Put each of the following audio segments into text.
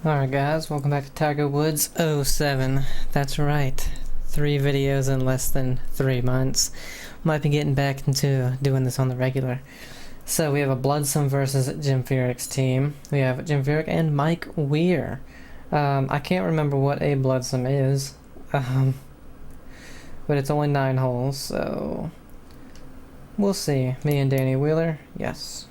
Alright guys, welcome back to Tiger Woods 07. That's right. 3 videos in less than 3 months. Might be getting back into doing this on the regular. So we have a Bloodsome versus Jim Furyk's team. We have Jim Furyk and Mike Weir. I can't remember what a Bloodsome is. But it's only 9 holes, so we'll see. Me and Danny Wheeler, yes.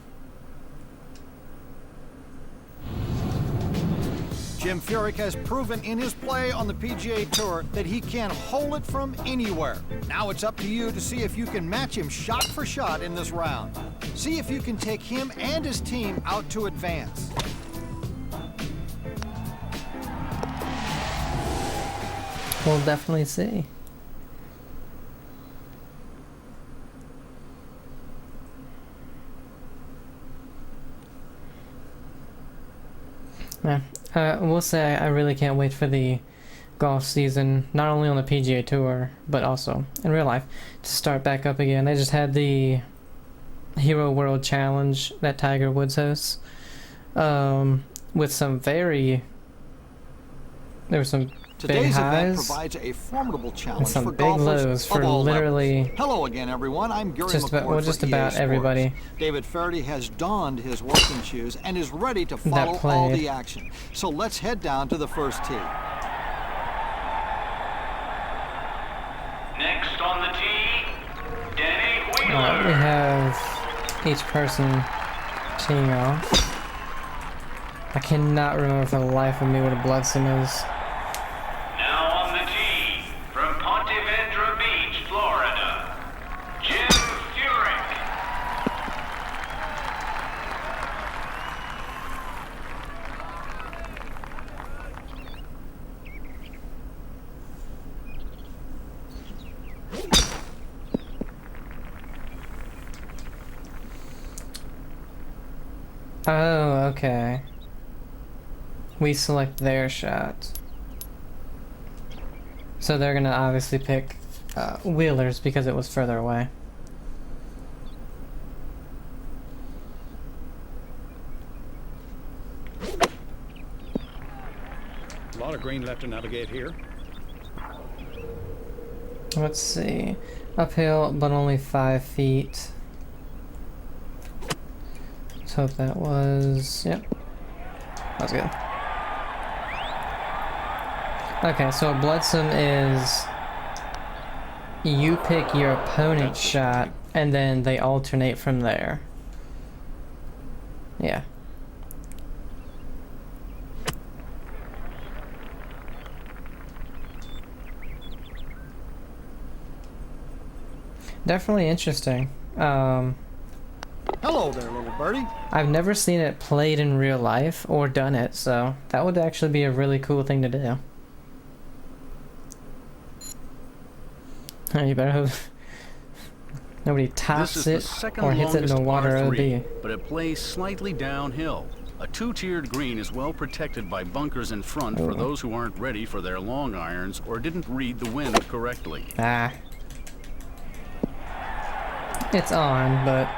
Jim Furyk has proven in his play on the PGA Tour that he can hole it from anywhere. Now it's up to you to see if you can match him shot for shot in this round. See if you can take him and his team out to advance. We'll definitely see. Yeah. We'll say I really can't wait for the golf season, not only on the PGA Tour, but also in real life, to start back up again. They just had the Hero World Challenge that Tiger Woods hosts, with some there were some Today's big event highs provides a formidable challenge and some for big golfers lows of for all literally levels. Hello again, everyone. I'm Gary just McCord about, for EA about Sports. everybody. David Faraday has donned his working shoes and is ready to follow all the action. So let's head down to the first tee. Next on the tee, Danny Wheeler. We have each person teeing off. I cannot remember for the life of me what a Bloodsome is. Now on the tee, from Ponte Vedra Beach, Florida, Jim Furyk. Oh, okay. We select their shot. So they're gonna obviously pick Wheeler's because it was further away. A lot of green left to navigate here. Let's see. Uphill, but only 5 feet. Let's hope that was... Yep. That was good. Okay, so a Bloodsome is... You pick your opponent's shot, and then they alternate from there. Yeah. Definitely interesting. Hello there, little birdie. I've never seen it played in real life or done it, so that would actually be a really cool thing to do. You better hope nobody tops it or hits it in the water OB. But it plays slightly downhill. A 2-tiered green is well protected by bunkers in front for those who aren't ready for their long irons or didn't read the wind correctly. Ah. It's on, but...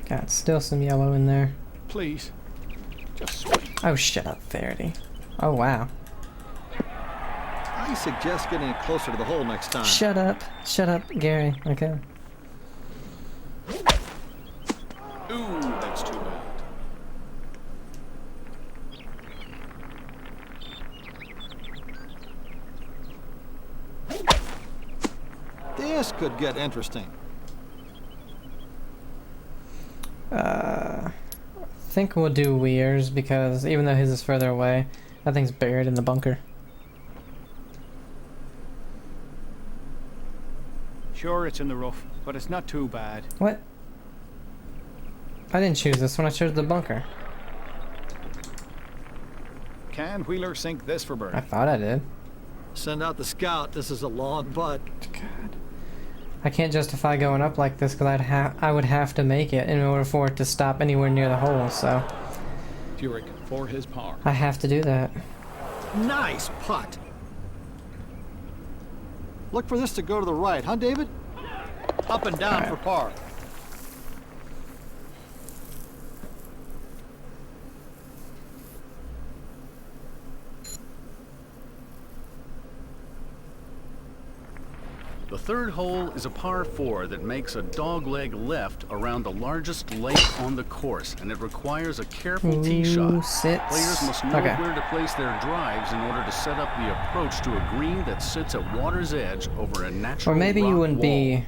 God, still some yellow in there. Please, just swing. Oh, shut up, Faraday. Oh, wow. I suggest getting it closer to the hole next time. Shut up, Gary. Okay. Ooh, that's too bad. This could get interesting. I think we'll do Weir's because even though his is further away, that thing's buried in the bunker. Sure, it's in the rough, but it's not too bad. What? I didn't choose this one, I chose the bunker. Can Wheeler sink this for I birdie? thought I did. Send out the scout. This is a long putt. God. I can't justify going up like this because I would have to make it in order for it to stop anywhere near the hole, so... Furyk for his par. I have to do that. Nice putt. Look for this to go to the right, huh, David? Up and down for par. The third hole is a par 4 that makes a dogleg left around the largest lake on the course, and it requires a careful tee shot. Players must know where to place their drives in order to set up the approach to a green that sits at water's edge over a natural Or maybe you wouldn't wall. be...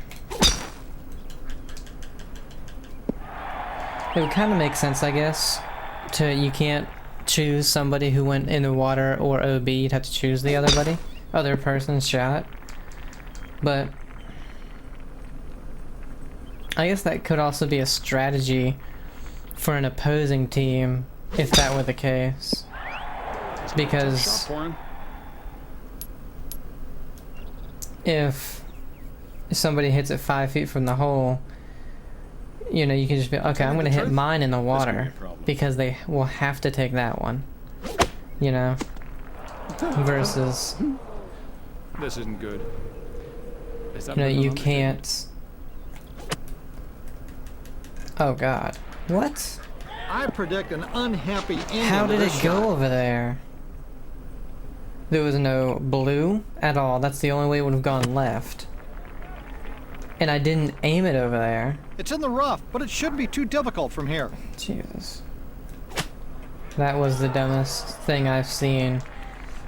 It would kind of make sense, I guess. You can't choose somebody who went in the water or OB. You'd have to choose the other person's shot. But I guess that could also be a strategy for an opposing team if that were the case. Because if somebody hits it 5 feet from the hole, you know, you can just be, okay, I'm going to hit mine in the water because they will have to take that one, you know, versus... This isn't good. You know, you can't... Oh god. What? I predict an unhappy ending. How did to it this go shot. over there? There was no blue at all. That's the only way it would have gone left. And I didn't aim it over there. It's in the rough, but it shouldn't be too difficult from here. Jesus. That was the dumbest thing I've seen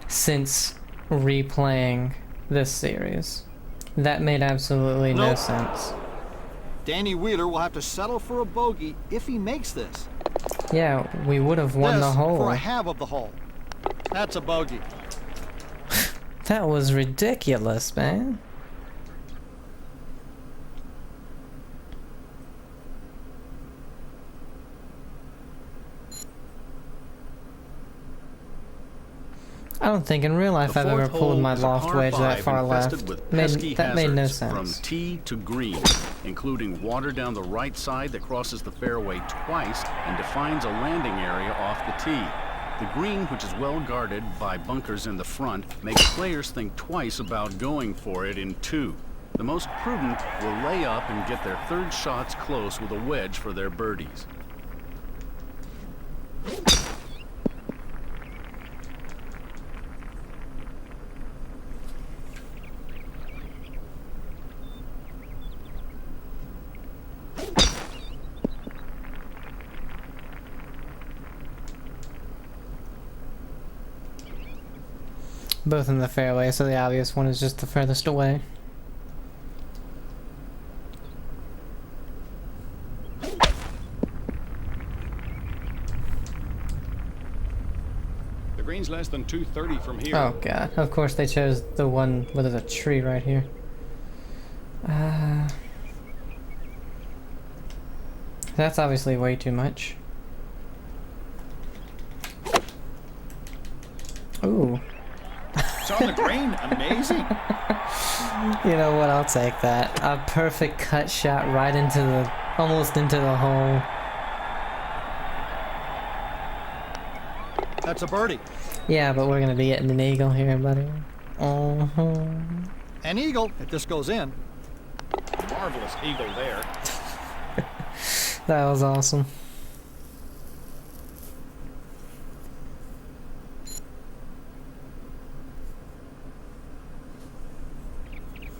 since replaying this series. That made absolutely no Nope. sense. Danny Wheeler will have to settle for a bogey if he makes this. Yeah, we would have won the This hole. for a half of the hole. That's a bogey. That was ridiculous, man. I don't think in real life The I've fourth ever pulled hole my is a loft par wedge that 5 far infested left. with pesky That made no hazards sense. From tee to green, including water down the right side that crosses the fairway twice and defines a landing area off the tee. The green, which is well guarded by bunkers in the front, makes players think twice about going for it in 2. The most prudent will lay up and get their third shots close with a wedge for their birdies. Both in the fairway, so the obvious one is just the furthest away. The green's less than 230 from here. Oh god, of course they chose the one where there's a tree right here. That's obviously way too much. Ooh. It's on the green. Amazing. You know what, I'll take that. A perfect cut shot right into the, almost into the hole. That's a birdie. Yeah, but we're gonna be getting an eagle here, buddy. An eagle, if this goes in. Marvelous eagle there. That was awesome.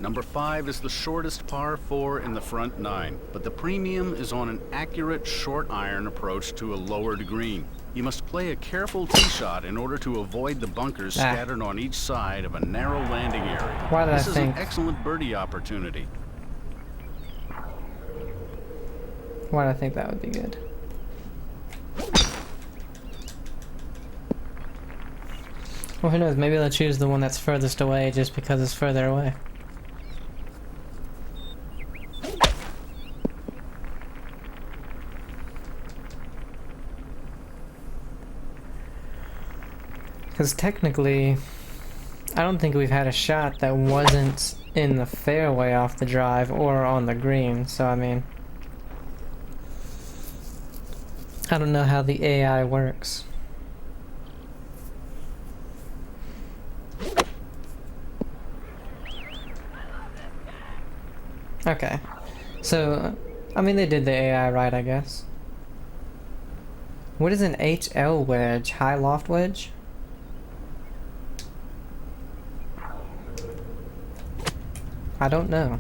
Number 5 is the shortest par 4 in the front 9, but the premium is on an accurate short iron approach to a lowered green. You must play a careful tee shot in order to avoid the bunkers scattered on each side of a narrow landing area. Why did I This is think- an excellent birdie opportunity. Why do I think that would be good? Well, who knows? Maybe they'll choose the one that's furthest away just because it's further away. Because technically, I don't think we've had a shot that wasn't in the fairway off the drive or on the green, so I mean... I don't know how the AI works. Okay. So, I mean, they did the AI right, I guess. What is an HL wedge? High loft wedge? I don't know.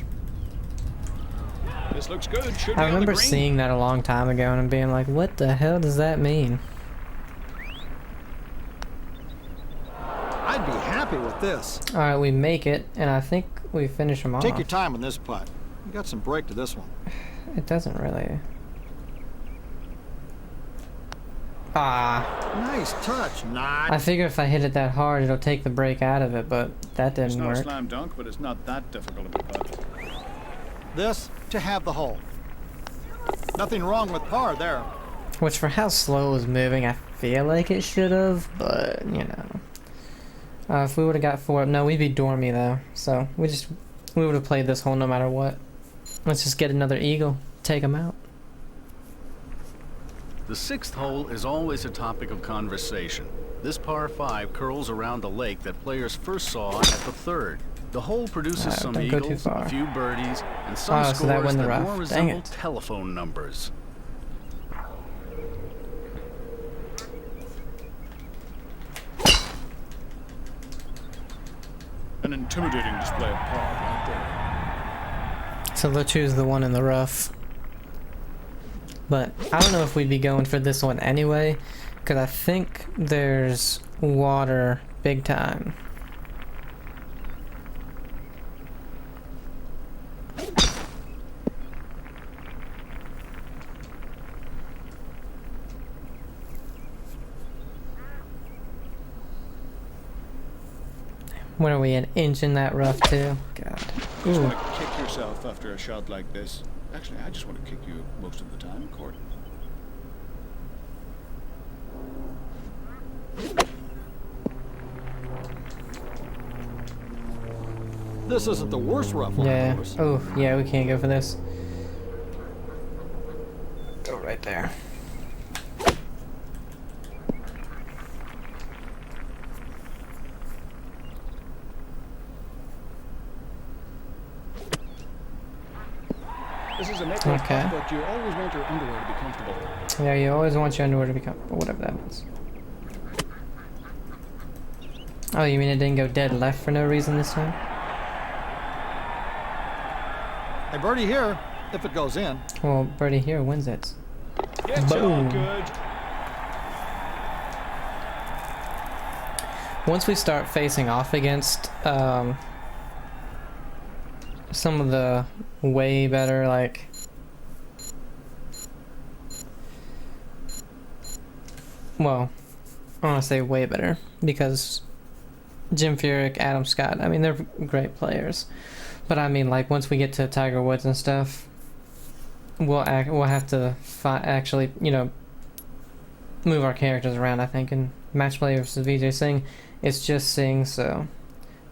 This looks good. Should be I on the remember green. seeing that a long time ago and being like, what the hell does that mean? I'd be happy with this. Alright, we make it, and I think we finish them off. Take your time on this putt. You got some break to this one. It doesn't really... Ah. Nice touch. Not. I figure if I hit it that hard, it'll take the break out of it, but that It's didn't not a work. slam dunk, but it's not that difficult of a putt. This to have the hole. Nothing wrong with par there. Which, for how slow it was moving, I feel like it should have, but, you know. If we would have got 4 up, no, we'd be dormy though. So, we would have played this hole no matter what. Let's just get another eagle, take him out. The 6th hole is always a topic of conversation. This par 5 curls around the lake that players first saw at the 3rd. The hole produces some don't go too eagles, far. a few birdies, and some Oh, so that scores went the that rough. more Dang resemble it. telephone numbers. An intimidating display of par right there. So they'll choose the one in the rough. But I don't know if we'd be going for this one anyway, because I think there's water big time. What are we, an inch in that rough too? God. Just Ooh. want to kick yourself after a shot like this. Actually, I just want to kick you most of the time, Court. This isn't the worst rough on the Yeah. course. Oh, yeah, we can't go for this. Go right there. This is a make or Okay. putt, but you always want your underwear to be comfortable. Yeah, you always want your underwear to be comfortable, whatever that means. Oh, you mean it didn't go dead left for no reason this time? A birdie here, if it goes in. Well, birdie here wins it. Get Boom. shot good. Once we start facing off against some of the way better, like, well, I want to say way better, because Jim Furyk, Adam Scott, I mean, they're great players, but I mean, like, once we get to Tiger Woods and stuff, we'll have to actually, you know, move our characters around, I think, and match play versus Vijay Singh, it's just Singh, so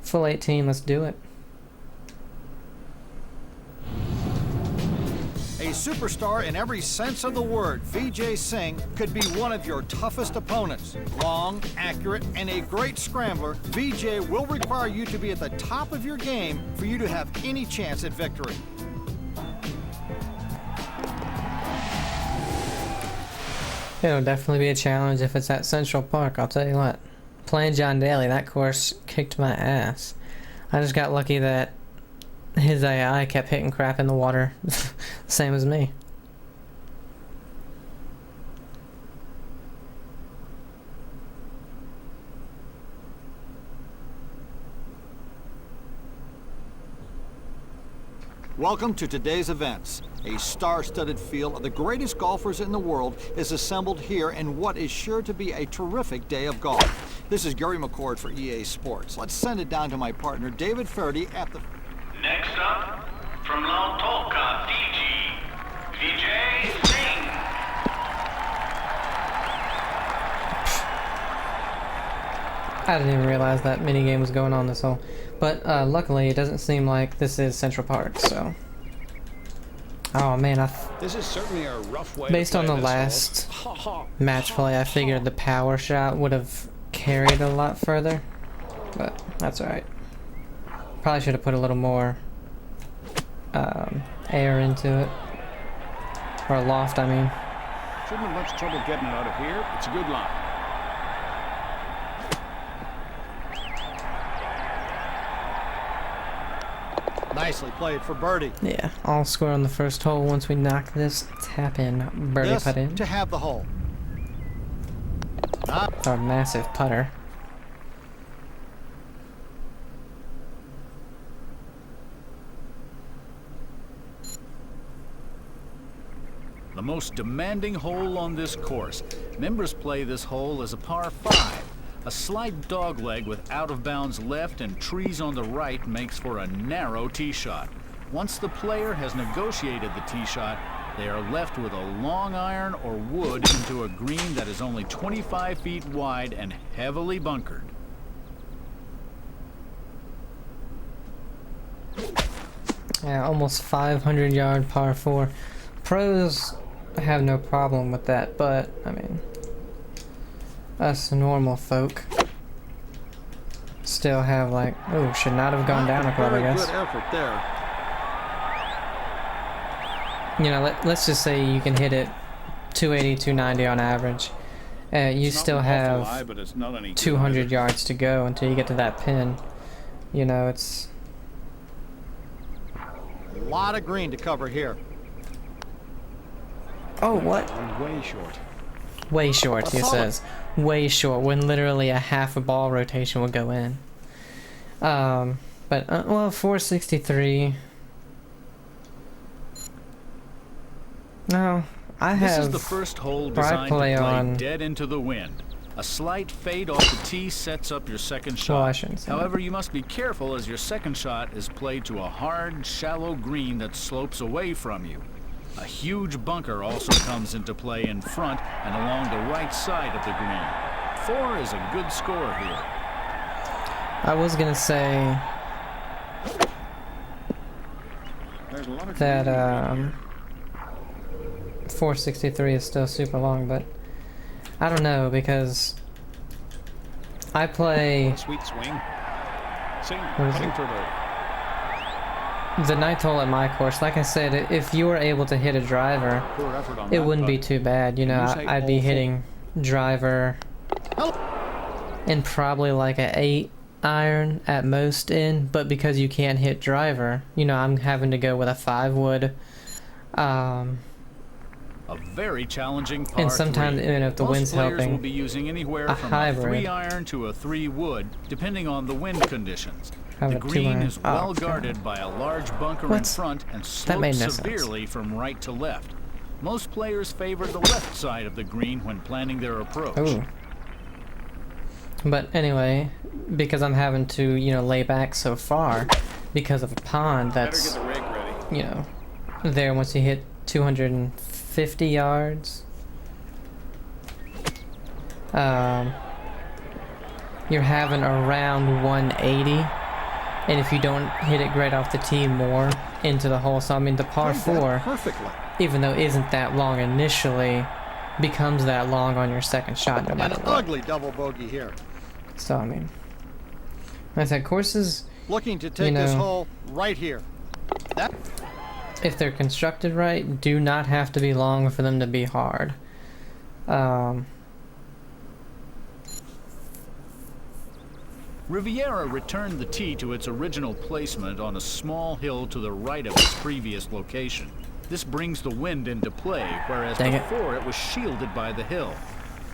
full 18, let's do it. A superstar in every sense of the word, Vijay Singh could be one of your toughest opponents. Long, accurate, and a great scrambler, Vijay will require you to be at the top of your game for you to have any chance at victory. It'll definitely be a challenge if it's at Central Park, I'll tell you what. Playing John Daly, that course kicked my ass. I just got lucky that his AI kept hitting crap in the water, same as me. Welcome to today's events. A star-studded field of the greatest golfers in the world is assembled here in what is sure to be a terrific day of golf. This is Gary McCord for EA Sports. Let's send it down to my partner, David Faraday, at the... Next up, from Lautoka, Fiji, Vijay Singh. I didn't even realize that minigame was going on this hole. But luckily, it doesn't seem like this is Central Park, so... Oh man, This is certainly a rough way based to on play the this last hole. match play, I figured the power shot would have carried a lot further. But that's alright. Probably should have put a little more air into it. Or loft, I mean. Shouldn't have much trouble getting it out of here. It's a good line. Nicely played for birdie. Yeah, all score on the first hole once we knock this tap in birdie This putt in. to have the hole. Not Our massive putter. The most demanding hole on this course. Members play this hole as a par 5. A slight dogleg with out-of-bounds left and trees on the right makes for a narrow tee shot. Once the player has negotiated the tee shot, they are left with a long iron or wood into a green that is only 25 feet wide and heavily bunkered. Yeah, almost 500-yard par 4. Pros have no problem with that, but, I mean, us normal folk still have, like, oh, should not have gone down a club, I guess. Good effort there. You know, let's just say you can hit it 280, 290 on average. You It's not still an awful have lie, but it's not any good 200 either. yards to go until you get to that pin. You know, it's... A lot of green to cover here. Oh, what? Way short. Way short, he That's says. Way short, when literally a half a ball rotation would go in. But, well, 463. No, I have... This is the first hole where I designed to play play on- dead into the wind. A slight fade off the tee sets up your second shot. Well, I shouldn't say that. However, you must be careful as your second shot is played to a hard, shallow green that slopes away from you. A huge bunker also comes into play in front and along the right side of the green. 4 is a good score here. I was gonna say There's a lot of that, green here. 463 is still super long, but I don't know, because I play Sweet swing. Sing. What is Putting it? for birdie. the ninth hole at my course. Like I said, if you were able to hit a driver, Poor effort on it that wouldn't be putt. too bad. You know, You say I'd be hole full. hitting driver and probably like a 8 iron at most in, but because you can't hit driver, you know, I'm having to go with a 5 wood. A very challenging par And sometimes, 3. you know, if the Most wind's players helping, will be using anywhere a from hybrid. a 3 iron to a 3 wood, depending on the wind conditions. Have The a 2 green iron. is Oh, well God. guarded by a large bunker in What? front and That made slopes no sense. severely from right to left. Most players favor the left side of the green when planning their approach. Ooh. But anyway, because I'm having to, you know, lay back so far because of a pond Better that's, get the rake ready. you know, there once you hit 250 yards. You're having around 180, and if you don't hit it great off the tee, more into the hole. So I mean, the par Played that 4, perfectly. even though it isn't that long initially, becomes that long on your second shot no An matter what. ugly double bogey here. So I mean, like I said, courses, Looking to take You this know- hole right here. That if they're constructed right, do not have to be long for them to be hard. Riviera returned the tee to its original placement on a small hill to the right of its previous location. This brings the wind into play, whereas Dang it. before it was shielded by the hill.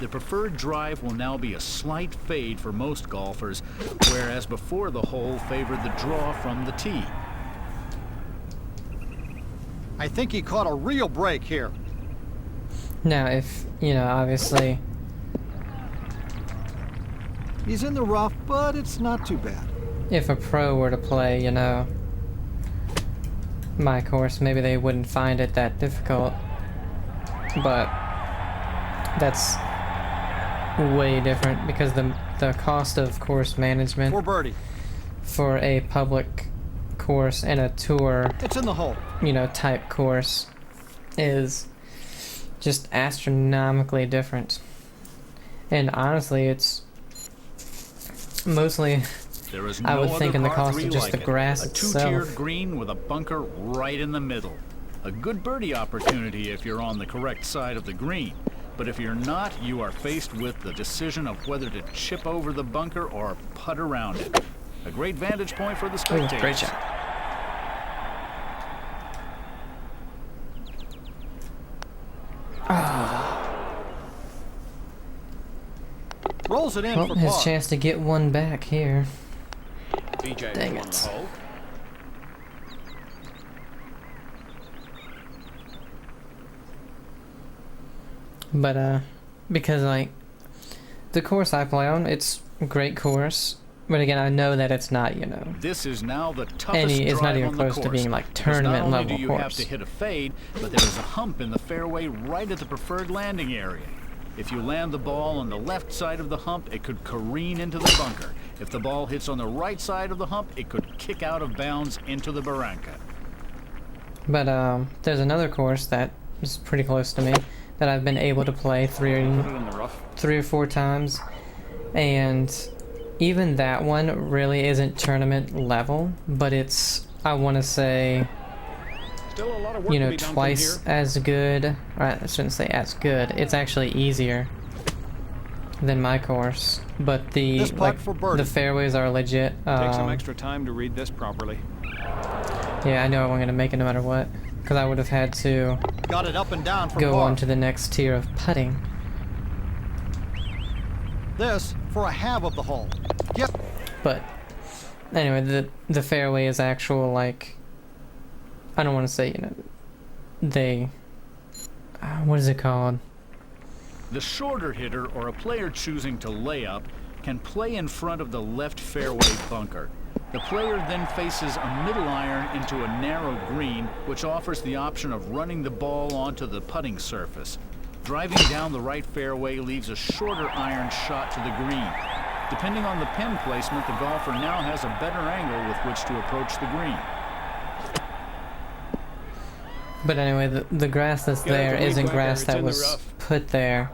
The preferred drive will now be a slight fade for most golfers, whereas before the hole favored the draw from the tee. I think he caught a real break here. Now, if, you know, obviously, He's in the rough, but it's not too bad. if a pro were to play, you know, my course, maybe they wouldn't find it that difficult. But that's way different because the cost of course management For birdie. for a public course and a tour, It's in the hole. you know, type course is just astronomically different. And honestly, it's mostly There is I no would other think in the par cost 3 of just like the it. grass A itself. two-tiered green with a bunker right in the middle. A good birdie opportunity if you're on the correct side of the green. But if you're not, you are faced with the decision of whether to chip over the bunker or putt around it. A great vantage point for the Ooh, spectators. great shot. Rolls it in Well, for his par. chance to get one back here. Vijay Dang won it. the hole. But, because, like, the course I play on, it's a great course. But again, I know that it's not, you know, This is now the toughest it's not drive even on the close to course, being, like, because tournament not only level do you have course. to hit a fade, but there is a hump in the fairway right at the preferred landing area. If you land the ball on the left side of the hump, it could careen into the bunker. If the ball hits on the right side of the hump, it could kick out of bounds into the barranca. But, there's another course that is pretty close to me that I've been able to play Put it in the rough. 3 or 4 times, and even that one really isn't tournament level, but it's, I want to say, Still a lot of work you to know, be done twice from here. as good, or I shouldn't say as good, it's actually easier than my course, but This putt for birdie. the fairways are legit. Take some extra time to read this properly. Yeah, I know I'm going to make it no matter what, because I would have had to Got it up and down for go par. on to the next tier of putting. This for a half of the hole. Yep. But anyway, the fairway is actual, like, I don't want to say, you know, they, what is it called? The shorter hitter or a player choosing to lay up can play in front of the left fairway bunker. The player then faces a middle iron into a narrow green, which offers the option of running the ball onto the putting surface. Driving down the right fairway leaves a shorter iron shot to the green. Depending on the pin placement, the golfer now has a better angle with which to approach the green. But anyway, the grass that's there the lead isn't back there, grass it's that in the was rough. put there.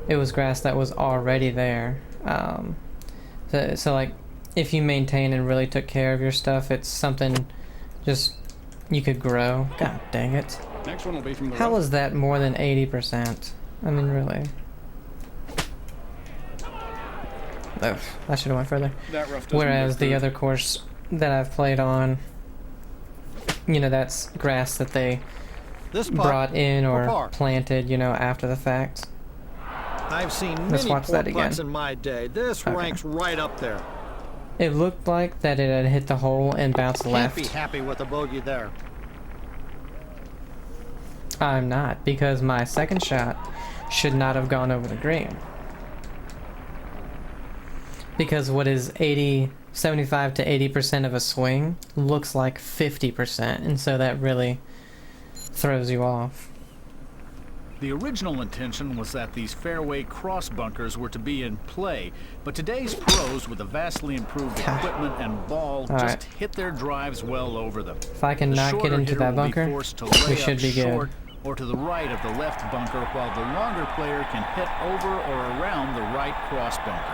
It was grass that was already there. So like, if you maintain and really took care of your stuff, it's something just you could grow. God dang it. Next one will be from the How rough. was that more than 80%? I mean, really. Ugh, I should have went further. That rough doesn't Whereas get the through. other course that I've played on, you know, that's grass that they This putt brought in for or par. planted, you know, after the fact. I've seen Let's many watch poor that putts again. in my day. This Okay. ranks right up there. It looked like that it had hit the hole and bounced Can't be left. happy with a bogey there. I'm not, because my second shot should not have gone over the green. Because what is 75 to 80% of a swing looks like 50%, and so that really throws you off. The original intention was that these fairway cross bunkers were to be in play, but today's pros with the vastly improved God. equipment and ball All just right. hit their drives well over them. If I can The not get shorter into hitter that will be bunker, forced to we lay should up be good. short or to the right of the left bunker, while the longer player can hit over or around the right cross bunker.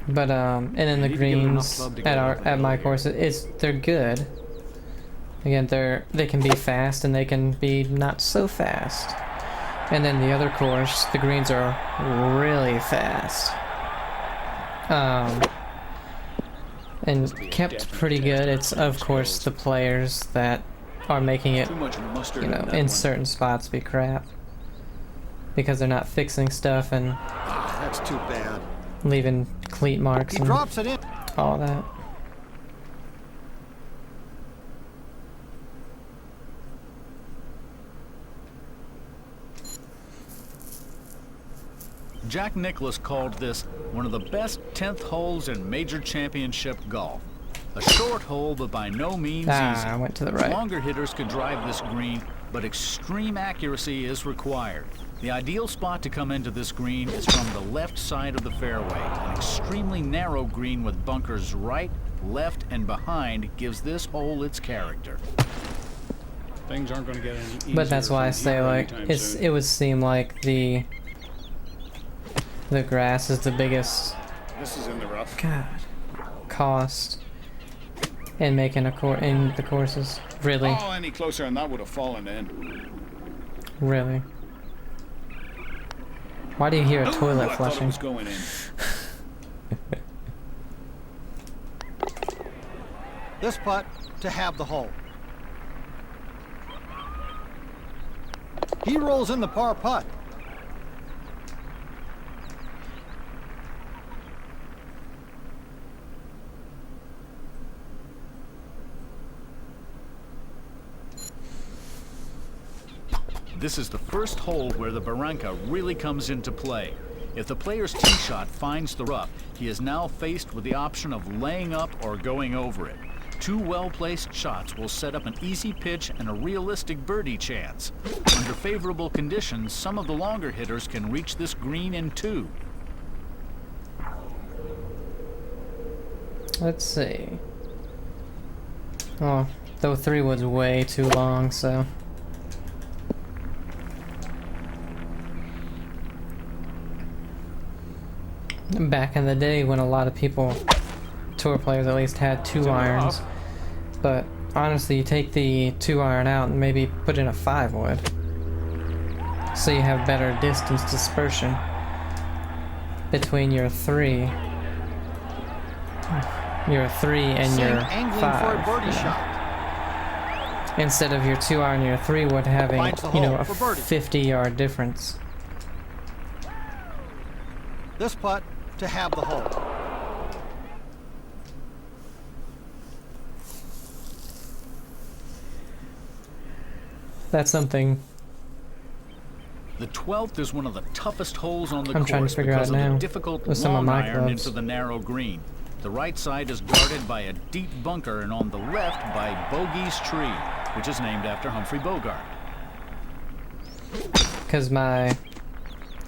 But and then the You need to give it enough greens club to at get our over the at my hill course, they're good. Again, they can be fast and they can be not so fast. And then the other course, the greens are really fast. And be a kept definite pretty test good. of It's putting of course skills. the players that are making it, Too much mustard you know, that in one. certain spots be crap. Because they're not fixing stuff and Ah, that's too bad. leaving cleat marks He and drops it in. all that. Jack Nicklaus called this one of the best 10th holes in major championship golf. A short hole, but by no means easy. I went to the right. Longer hitters could drive this green, but extreme accuracy is required. The ideal spot to come into this green is from the left side of the fairway. An extremely narrow green with bunkers right, left, and behind gives this hole its character. Things aren't going to get any easier. But that's why I from say, here like, anytime soon. it would seem like the the grass is the biggest This is in the rough. cost in making in the courses. Really, Oh, any closer and that would have fallen in. really. Why do you hear a Ooh, toilet I thought it flushing? was going in. This putt to have the hole. He rolls in the par putt. This is the first hole where the barranca really comes into play. If the player's tee shot finds the rough, he is now faced with the option of laying up or going over it. Two well-placed shots will set up an easy pitch and a realistic birdie chance. Under favorable conditions, some of the longer hitters can reach this green in 2. Let's see. Oh, though 3 was way too long, so. Back in the day when a lot of people, tour players at least, had 2 irons. But honestly, you take the 2 iron out and maybe put in a 5 wood. So you have better distance dispersion between your 3 and Singh your angling 5. for a birdie you know. shot. Instead of your 2 iron and your 3 wood having, Finds the you know, hole a for birdie. 50-yard difference. This putt to have the hole. That's something The 12th is one of the toughest holes on the I'm course trying to figure because out of now the difficult with some of long my iron clubs. into the narrow green. The right side is guarded by a deep bunker, and on the left by Bogey's Tree, which is named after Humphrey Bogart. because my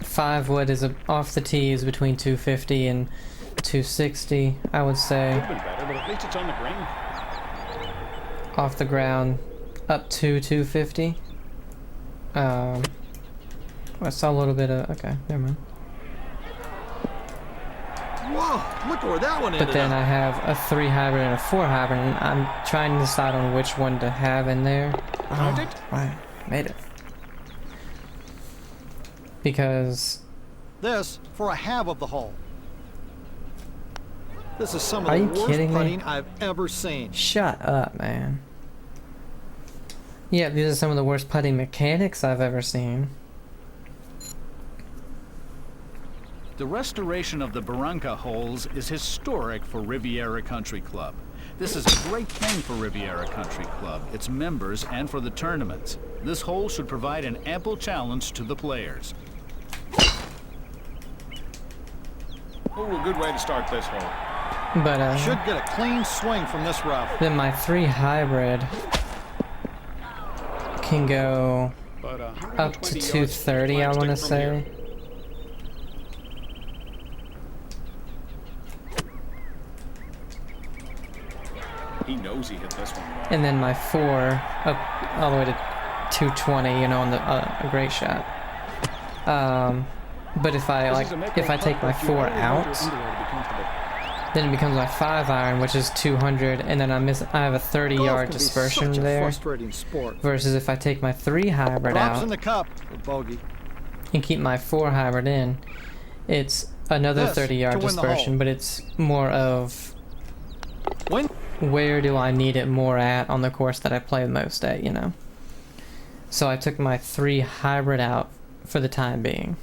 5 wood is off the tee is between 250 and 260, I would say. Could have been better, but at least it's on the green. Off the ground up to 250. I saw a little bit of, okay, never mind. Whoa, look where that one ended But then up. I have a 3 hybrid and a 4 hybrid, and I'm trying to decide on which one to have in there. Found it? Right, made it. Because This for a half of the hole. This is some of Are the you worst kidding me? putting I've ever seen. shut up, man. Yeah, these are some of the worst putting mechanics I've ever seen. The restoration of the Barranca holes is historic for Riviera Country Club. This is a great thing for Riviera Country Club, its members, and for the tournaments. This hole should provide an ample challenge to the players. Oh, a good way to start this hole. But Should get a clean swing from this rough. then my 3 hybrid can go But up to 230, I want to say. He knows he hit this one. And then my 4 up all the way to 220, you know, on the a great shot. But if I take my 4 out, then it becomes my 5 iron, which is 200, and then I have a 30-yard Golf can be dispersion such a there. frustrating sport. Versus if I take my 3 hybrid Drops out in the cup for bogey. and keep my 4 hybrid in, it's another This 30-yard to win the dispersion, hole. but it's more of Win. where do I need it more at on the course that I play the most at, you know? So I took my 3 hybrid out for the time being.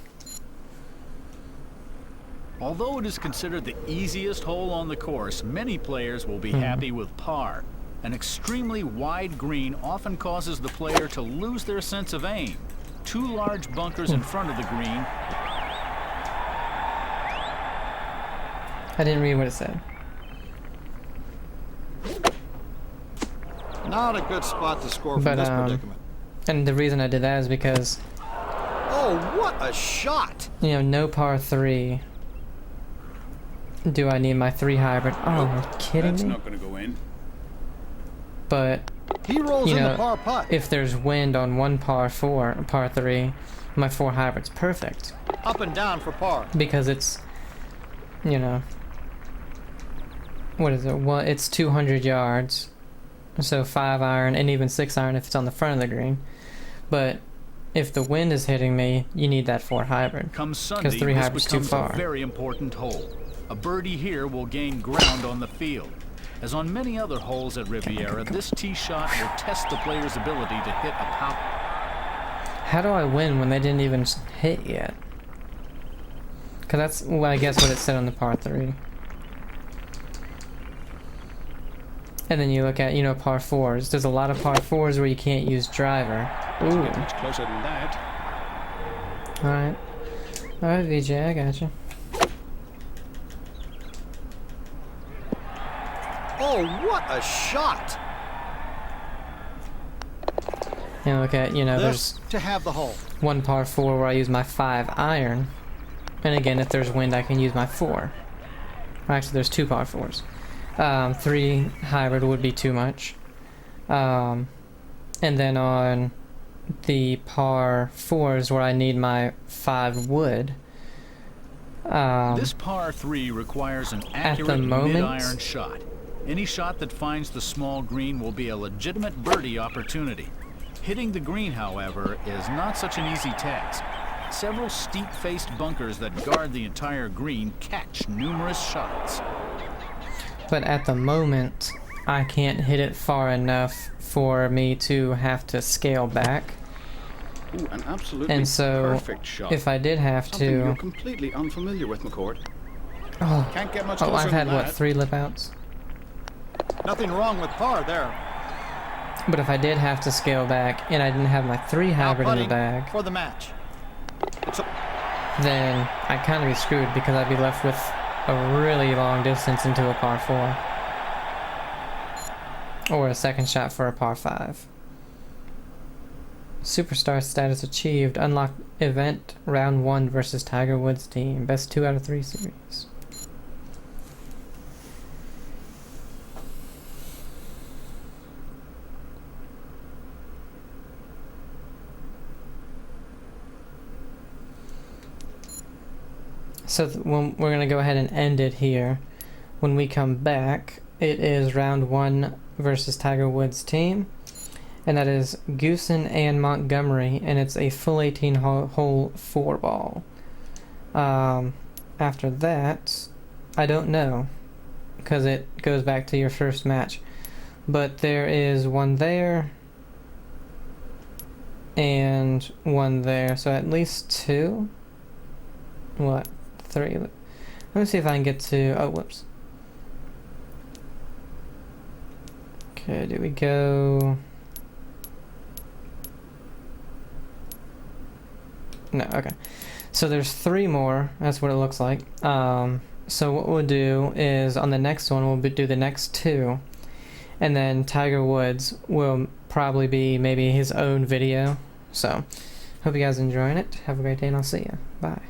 Although it is considered the easiest hole on the course, many players will be happy with par. An extremely wide green often causes the player to lose their sense of aim. 2 large bunkers in front of the green. I didn't read what it said. Not a good spot to score from But, this predicament. And the reason I did that is because, Oh, what a shot! you know, no par 3. Do I need my 3 hybrid? Oh, are you kidding That's me? not going to go in. But He rolls You in know, the par putt. if there's wind on one par 3, my 4 hybrid's perfect. Up and down for par. Because it's, you know, what is it? Well, it's 200 yards. So 5 iron and even 6 iron if it's on the front of the green. But if the wind is hitting me, you need that 4 hybrid. Come Sunday, Because 3 this hybrid's too becomes far. a very important hole. A birdie here will gain ground on the field. As on many other holes at Riviera, this tee shot will test the player's ability to hit a power. How do I win when they didn't even hit yet? Because that's, well, I guess what it said on the par 3. And then you look at, you know, par 4s. There's a lot of par 4s where you can't use driver. Ooh. Much closer than that. Alright. Alright, Vijay, I got you. Oh, what a shot! And look at, you know, This there's to have the hole. one par 4 where I use my 5 iron. And again, if there's wind, I can use my 4. Actually, there's 2 par 4s. 3 hybrid would be too much. And then on the par 4s where I need my 5 wood. This par 3 requires an accurate moment- mid-iron shot. Any shot that finds the small green will be a legitimate birdie opportunity. Hitting the green, however, is not such an easy task. Several steep-faced bunkers that guard the entire green catch numerous shots. But at the moment, I can't hit it far enough for me to have to scale back. Ooh, an absolutely And so, perfect shot. if I did have Something you're to... completely unfamiliar with, McCord. Oh, Can't get much closer I've had, than what, that. 3 lip outs? Nothing wrong with par there. But if I did have to scale back, and I didn't have my 3 Now hybrid in the putting bag, for the match. It's a then I'd kind of be screwed because I'd be left with a really long distance into a par 4. Or a second shot for a par 5. Superstar status achieved. Unlock event round 1 versus Tiger Woods team. Best 2 out of 3 series. So when we're gonna go ahead and end it here. When we come back, it is round 1 versus Tiger Woods team, and that is Goosen and Montgomery, and it's a full 18 hole 4 ball. After that, I don't know, because it goes back to your first match, but there is one there and one there, so at least 2. What? 3. Let me see if I can get to... Oh, whoops. Okay, do we go... No, okay. So there's 3 more. That's what it looks like. So what we'll do is on the next one, we'll do the next 2. And then Tiger Woods will probably be maybe his own video. So, hope you guys are enjoying it. Have a great day and I'll see you. Bye.